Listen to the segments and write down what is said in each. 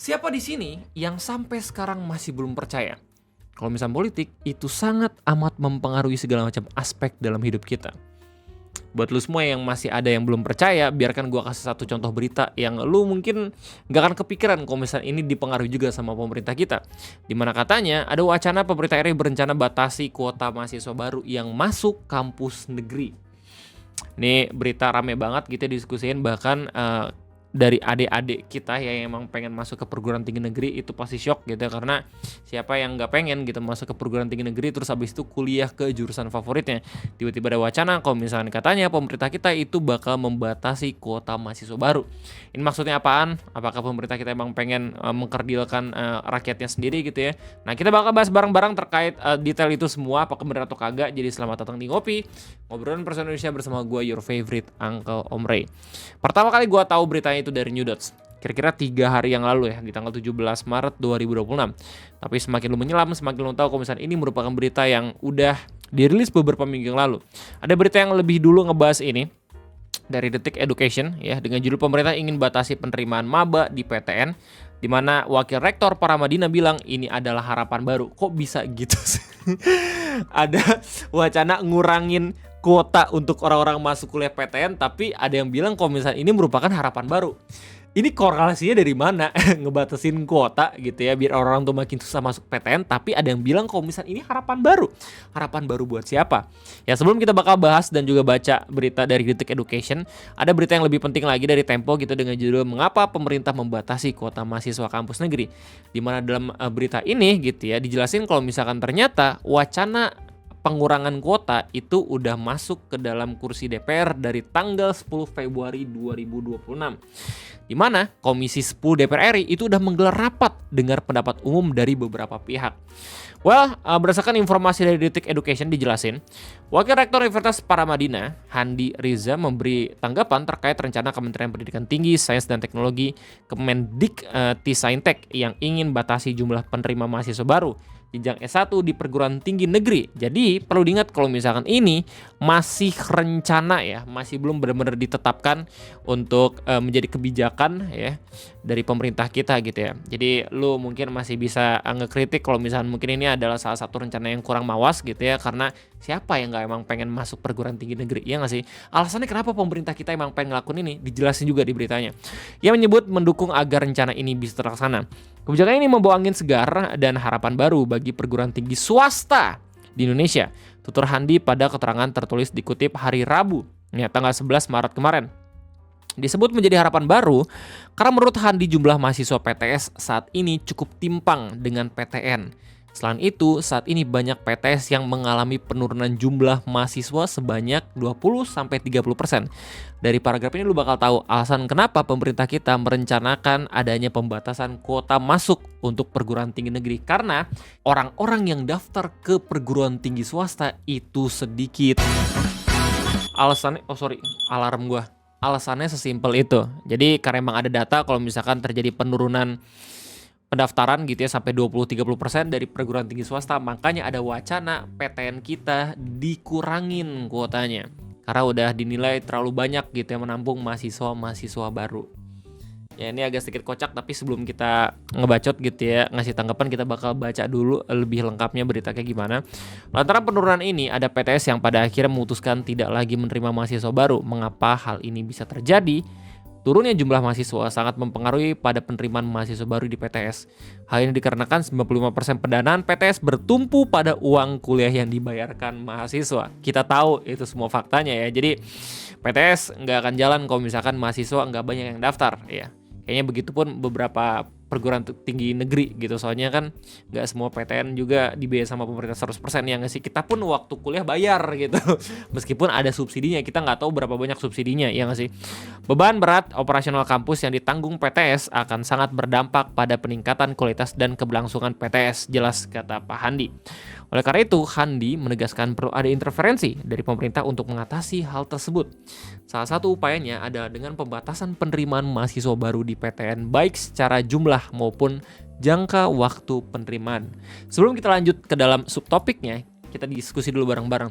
Siapa di sini yang sampai sekarang masih belum percaya kalau misalnya politik itu sangat amat mempengaruhi segala macam aspek dalam hidup kita? Buat lu semua yang masih ada yang belum percaya, biarkan gua kasih satu contoh berita yang lu mungkin gak akan kepikiran kalau misalnya ini dipengaruhi juga sama pemerintah kita. Dimana katanya ada wacana pemerintah RI berencana batasi kuota mahasiswa baru yang masuk kampus negeri. Ini berita rame banget gitu diskusiin, bahkan dari adik-adik kita yang emang pengen masuk ke perguruan tinggi negeri itu pasti shock gitu ya, karena siapa yang nggak pengen gitu masuk ke perguruan tinggi negeri terus habis itu kuliah ke jurusan favoritnya. Tiba-tiba ada wacana kalau misalnya katanya pemerintah kita itu bakal membatasi kuota mahasiswa baru. Ini maksudnya apaan? Apakah pemerintah kita emang pengen mengkerdilkan rakyatnya sendiri gitu ya? Nah, kita bakal bahas bareng-bareng terkait detail itu semua, apakah benar atau kagak. Jadi selamat datang di Ngopi, ngobrolan personal Indonesia bersama gue, your favorite Uncle Om Ray. Pertama kali gue tahu beritanya itu dari New Dots, kira-kira 3 hari yang lalu ya, di tanggal 17 Maret 2026. Tapi semakin lu menyelam, semakin lu tahu kalau misalnya ini merupakan berita yang udah dirilis beberapa minggu yang lalu. Ada berita yang lebih dulu ngebahas ini dari Detik Education ya, dengan judul pemerintah ingin batasi penerimaan maba di PTN, di mana Wakil Rektor Paramadina bilang ini adalah harapan baru. Kok bisa gitu sih? Ada wacana ngurangin kuota untuk orang-orang masuk kuliah PTN, tapi ada yang bilang kalau misalnya ini merupakan harapan baru. Ini korelasinya dari mana? Ngebatasin kuota gitu ya, biar orang-orang tuh makin susah masuk PTN, tapi ada yang bilang kalau misalnya ini harapan baru. Harapan baru buat siapa? Ya, sebelum kita bakal bahas dan juga baca berita dari Detik Education, ada berita yang lebih penting lagi dari Tempo gitu dengan judul mengapa pemerintah membatasi kuota mahasiswa kampus negeri. Dimana dalam berita ini gitu ya dijelasin kalau misalkan ternyata wacana pengurangan kuota itu udah masuk ke dalam kursi DPR dari tanggal 10 Februari 2026. Di mana Komisi 10 DPR RI itu udah menggelar rapat dengar pendapat umum dari beberapa pihak. Berdasarkan informasi dari Detik Education dijelasin, Wakil Rektor Universitas Paramadina, Handi Riza, memberi tanggapan terkait rencana Kementerian Pendidikan Tinggi, Sains dan Teknologi, Kemendikti-Saintek yang ingin batasi jumlah penerima mahasiswa baru jenjang S1 di perguruan tinggi negeri. Jadi perlu diingat kalau misalkan ini masih rencana ya, masih belum benar-benar ditetapkan untuk menjadi kebijakan ya dari pemerintah kita gitu ya. Jadi lu mungkin masih bisa ngekritik kalau misalkan mungkin ini adalah salah satu rencana yang kurang mawas gitu ya, karena siapa yang nggak emang pengen masuk perguruan tinggi negeri, ya nggak sih? Alasannya kenapa pemerintah kita emang pengen ngelakuin ini dijelasin juga di beritanya. Ia menyebut mendukung agar rencana ini bisa terlaksana. Kebijakan ini membawa angin segar dan harapan baru bagi perguruan tinggi swasta di Indonesia. Tutur Handi pada keterangan tertulis dikutip hari Rabu, ya, tanggal 11 Maret kemarin. Disebut menjadi harapan baru karena menurut Handi jumlah mahasiswa PTS saat ini cukup timpang dengan PTN. Selain itu, saat ini banyak PTS yang mengalami penurunan jumlah mahasiswa sebanyak 20-30%. Dari paragraf ini lu bakal tahu alasan kenapa pemerintah kita merencanakan adanya pembatasan kuota masuk untuk perguruan tinggi negeri. Karena orang-orang yang daftar ke perguruan tinggi swasta itu sedikit. Alarm gua. Alasannya sesimpel itu. Jadi karena emang ada data kalau misalkan terjadi penurunan pendaftaran gitu ya sampai 20-30% dari perguruan tinggi swasta, makanya ada wacana PTN kita dikurangin kuotanya karena udah dinilai terlalu banyak gitu ya menampung mahasiswa baru. Ya, ini agak sedikit kocak, tapi sebelum kita ngebacot gitu ya, ngasih tanggapan, kita bakal baca dulu lebih lengkapnya berita kayak gimana. Lantaran penurunan ini, ada PTS yang pada akhirnya memutuskan tidak lagi menerima mahasiswa baru. Mengapa hal ini bisa terjadi? Turunnya jumlah mahasiswa sangat mempengaruhi pada penerimaan mahasiswa baru di PTS. Hal ini dikarenakan 95% pendanaan PTS bertumpu pada uang kuliah yang dibayarkan mahasiswa. Kita tahu itu semua faktanya ya. Jadi PTS nggak akan jalan kalau misalkan mahasiswa nggak banyak yang daftar ya. Kayaknya begitupun beberapa perguruan tinggi negeri gitu, soalnya kan nggak semua PTN juga dibiayai sama pemerintah 100% ya nggak sih. Kita pun waktu kuliah bayar gitu meskipun ada subsidinya, kita nggak tahu berapa banyak subsidinya, ya nggak sih. Beban berat operasional kampus yang ditanggung PTS akan sangat berdampak pada peningkatan kualitas dan keberlangsungan PTS, jelas kata Pak Handi. Oleh karena itu, Handi menegaskan perlu ada interferensi dari pemerintah untuk mengatasi hal tersebut. Salah satu upayanya adalah dengan pembatasan penerimaan mahasiswa baru di PTN, baik secara jumlah maupun jangka waktu penerimaan. Sebelum kita lanjut ke dalam subtopiknya, kita diskusi dulu bareng-bareng.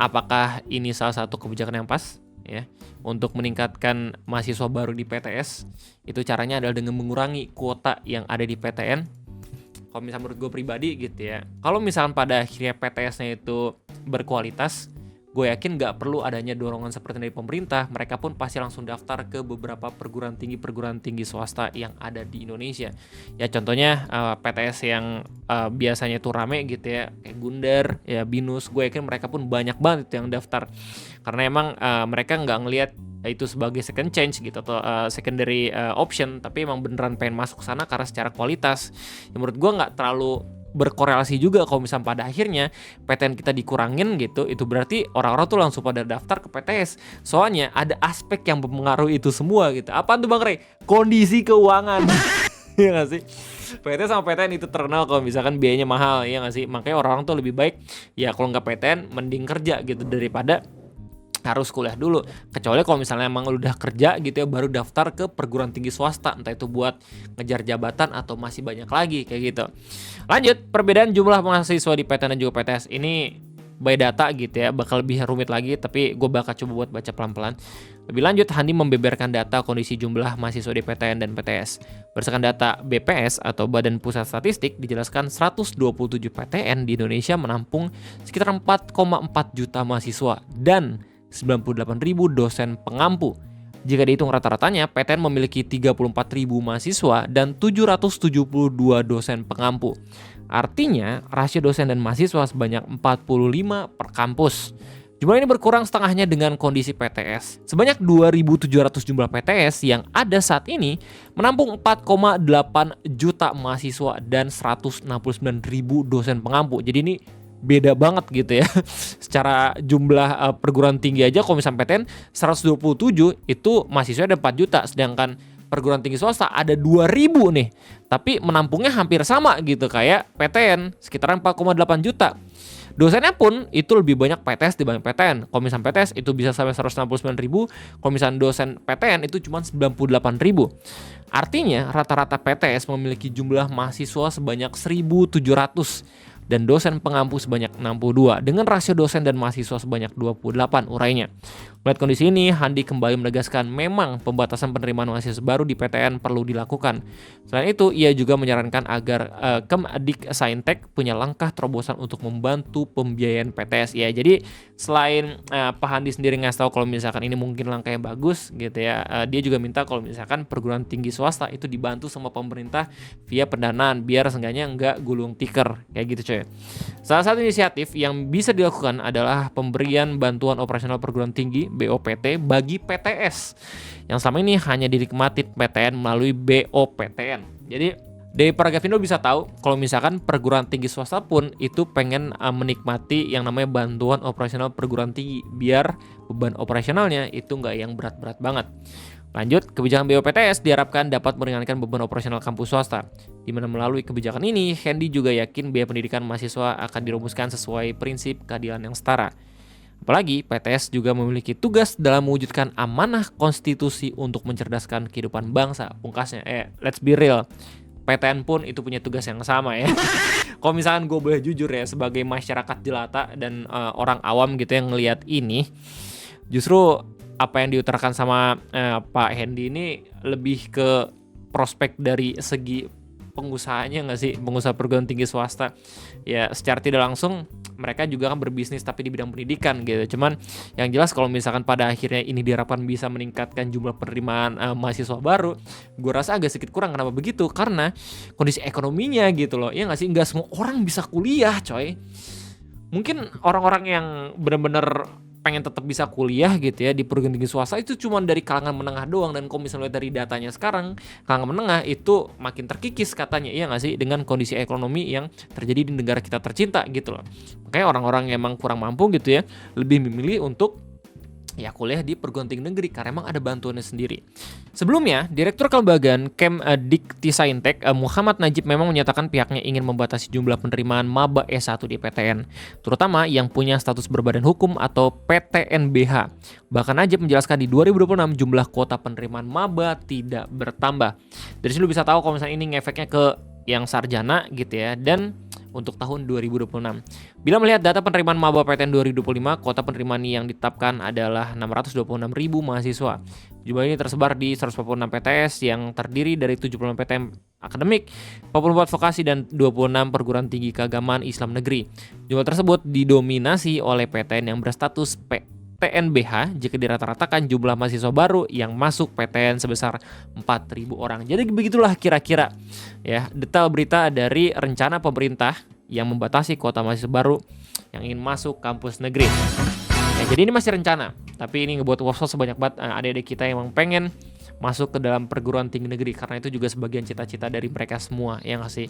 Apakah ini salah satu kebijakan yang pas? ya untuk meningkatkan mahasiswa baru di PTS. Itu caranya adalah dengan mengurangi kuota yang ada di PTN. Kalau misalnya menurut gue pribadi gitu ya, kalau misalkan pada akhirnya PTS-nya itu berkualitas, gue yakin nggak perlu adanya dorongan seperti dari pemerintah. Mereka pun pasti langsung daftar ke beberapa perguruan tinggi swasta yang ada di Indonesia. Ya contohnya PTS yang biasanya itu rame gitu ya, kayak Gundar, ya BINUS. Gue yakin mereka pun banyak banget itu yang daftar. Karena emang mereka nggak ngelihat itu sebagai second change gitu atau secondary option, tapi emang beneran pengen masuk sana karena secara kualitas. Ya, menurut gue nggak terlalu berkorelasi juga kalau misalnya pada akhirnya PTN kita dikurangin gitu, itu berarti orang-orang tuh langsung pada daftar ke PTS. Soalnya ada aspek yang mempengaruhi itu semua gitu. Apa tuh Bang Rey? Kondisi keuangan. Iya gak sih? PTN sama PTN itu terkenal kalau misalkan biayanya mahal, ya gak sih? Makanya orang-orang tuh lebih baik ya kalau nggak PTN mending kerja gitu daripada harus kuliah dulu. Kecuali kalau misalnya emang udah kerja gitu ya, baru daftar ke perguruan tinggi swasta, entah itu buat ngejar jabatan atau masih banyak lagi kayak gitu. Lanjut, perbedaan jumlah mahasiswa di PTN dan juga PTS ini by data gitu ya, bakal lebih rumit lagi, tapi gue bakal coba buat baca pelan-pelan. Lebih lanjut, Handi membeberkan data kondisi jumlah mahasiswa di PTN dan PTS. Berdasarkan data BPS atau Badan Pusat Statistik, dijelaskan 127 PTN di Indonesia menampung sekitar 4,4 juta mahasiswa dan 98.000 dosen pengampu. Jika dihitung rata-ratanya, PTN memiliki 34.000 mahasiswa dan 772 dosen pengampu. Artinya, rasio dosen dan mahasiswa sebanyak 45 per kampus. Jumlah ini berkurang setengahnya dengan kondisi PTS. Sebanyak 2.700 jumlah PTS yang ada saat ini menampung 4,8 juta mahasiswa dan 169.000 dosen pengampu. Jadi ini beda banget gitu ya. Secara jumlah perguruan tinggi aja kalau misalnya PTN 127 itu mahasiswa ada 4 juta, sedangkan perguruan tinggi swasta ada 2.000 nih. Tapi menampungnya hampir sama gitu kayak PTN, sekitaran 4,8 juta. Dosennya pun itu lebih banyak PTS dibanding PTN. Kalau misalnya PTS itu bisa sampai 169.000, kalau misalnya dosen PTN itu cuma 98.000. Artinya rata-rata PTS memiliki jumlah mahasiswa sebanyak 1.700 dan dosen pengampu sebanyak 62 dengan rasio dosen dan mahasiswa sebanyak 28 urainya. Melihat kondisi ini, Handi kembali menegaskan memang pembatasan penerimaan mahasiswa baru di PTN perlu dilakukan. Selain itu, ia juga menyarankan agar Kemdiksaintek punya langkah terobosan untuk membantu pembiayaan PTS. Ya, jadi selain Pak Handi sendiri ngasih tahu kalau misalkan ini mungkin langkah yang bagus gitu ya, dia juga minta kalau misalkan perguruan tinggi swasta itu dibantu sama pemerintah via pendanaan biar seenggaknya nggak gulung tikar kayak gitu coy. Salah satu inisiatif yang bisa dilakukan adalah pemberian bantuan operasional perguruan tinggi BOPT bagi PTS yang selama ini hanya dinikmati PTN melalui BOPTN. Jadi dari paragraf ini lo bisa tahu kalau misalkan perguruan tinggi swasta pun itu pengen menikmati yang namanya bantuan operasional perguruan tinggi biar beban operasionalnya itu nggak yang berat-berat banget. Lanjut, kebijakan BOPTS diharapkan dapat meringankan beban operasional kampus swasta. Di mana melalui kebijakan ini, Hendy juga yakin biaya pendidikan mahasiswa akan dirumuskan sesuai prinsip keadilan yang setara. Apalagi, PTS juga memiliki tugas dalam mewujudkan amanah konstitusi untuk mencerdaskan kehidupan bangsa. Pungkasnya, let's be real, PTN pun itu punya tugas yang sama ya. Kalau misalkan gue boleh jujur ya, sebagai masyarakat jelata dan orang awam gitu yang ngelihat ini, justru apa yang diutarakan sama Pak Hendy ini lebih ke prospek dari segi pengusahanya nggak sih, pengusaha perguruan tinggi swasta. Ya secara tidak langsung mereka juga kan berbisnis tapi di bidang pendidikan gitu. Cuman yang jelas kalau misalkan pada akhirnya ini diharapkan bisa meningkatkan jumlah penerimaan mahasiswa baru, gue rasa agak sedikit kurang. Kenapa begitu? Karena kondisi ekonominya gitu loh. Ya nggak sih, nggak semua orang bisa kuliah coy. Mungkin orang-orang yang benar-benar pengen tetap bisa kuliah gitu ya di perguruan tinggi swasta itu cuma dari kalangan menengah doang. Dan kalau misalnya dari datanya sekarang, kalangan menengah itu makin terkikis katanya, iya nggak sih, dengan kondisi ekonomi yang terjadi di negara kita tercinta gitu loh. Makanya orang-orang yang emang kurang mampu gitu ya lebih memilih untuk ya kuliah di perguruan tinggi negeri karena emang ada bantuannya sendiri. Sebelumnya, Direktur Kelembagaan Kemdiksaintek Muhammad Najib memang menyatakan pihaknya ingin membatasi jumlah penerimaan maba S1 di PTN, terutama yang punya status berbadan hukum atau PTNBH. Bahkan Najib menjelaskan di 2026 jumlah kuota penerimaan maba tidak bertambah. Dari sini lu bisa tahu kalau misalnya ini ngefeknya ke yang sarjana gitu ya, dan untuk tahun 2026. Bila melihat data penerimaan maba PTN 2025, kuota penerimaan yang ditetapkan adalah 626.000 mahasiswa. Jumlah ini tersebar di 146 PTS yang terdiri dari 76 PTN akademik, 44 vokasi, dan 26 perguruan tinggi keagamaan Islam negeri. Jumlah tersebut didominasi oleh PTN yang berstatus PTNBH jika dirata-ratakan jumlah mahasiswa baru yang masuk PTN sebesar 4.000 orang. Jadi begitulah kira-kira ya detail berita dari rencana pemerintah yang membatasi kuota mahasiswa baru yang ingin masuk kampus negeri. Ya, jadi ini masih rencana, tapi ini ngebuat was-was sebanyak banget adik-adik kita yang emang pengen masuk ke dalam perguruan tinggi negeri, karena itu juga sebagian cita-cita dari mereka semua. Yang sih,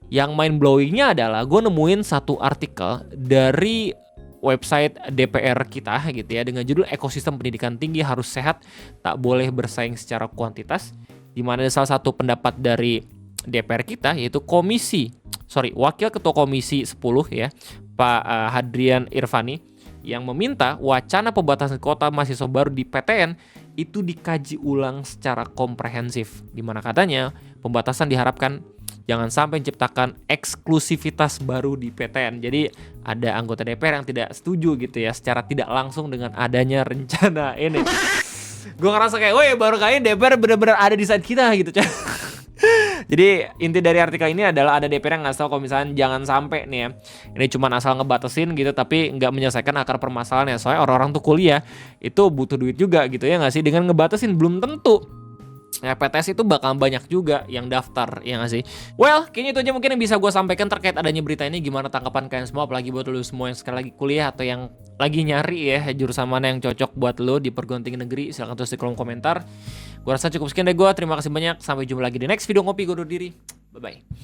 yang mind blowingnya adalah gue nemuin satu artikel dari website DPR kita gitu ya, dengan judul Ekosistem Pendidikan Tinggi Harus Sehat, Tak Boleh Bersaing Secara Kuantitas, di mana ada salah satu pendapat dari DPR kita, yaitu Wakil Ketua Komisi 10 ya, Pak Hadrian Irvani, yang meminta wacana pembatasan kuota mahasiswa baru di PTN itu dikaji ulang secara komprehensif, di mana katanya pembatasan diharapkan jangan sampai menciptakan eksklusivitas baru di PTN. Jadi ada anggota DPR yang tidak setuju gitu ya secara tidak langsung dengan adanya rencana ini. Gue ngerasa kayak, woi baru kali DPR benar-benar ada di side kita gitu. Jadi inti dari artikel ini adalah ada DPR yang ngasih tahu kalau misalnya jangan sampai nih ya, ini cuma asal ngebatasin gitu tapi nggak menyelesaikan akar permasalahannya. Soalnya orang-orang tuh kuliah itu butuh duit juga gitu ya nggak sih, dengan ngebatasin belum tentu ya PTS itu bakal banyak juga yang daftar, ya nggak sih? Well, kayaknya itu aja mungkin yang bisa gue sampaikan terkait adanya berita ini. Gimana tanggapan kalian semua, apalagi buat lo semua yang sekarang lagi kuliah atau yang lagi nyari ya jurusan mana yang cocok buat lo di perguruan tinggi negeri? Silahkan tulis di kolom komentar. Gue rasa cukup sekian dari gue, terima kasih banyak, sampai jumpa lagi di next video Ngopi Gue Undur Diri. Bye-bye.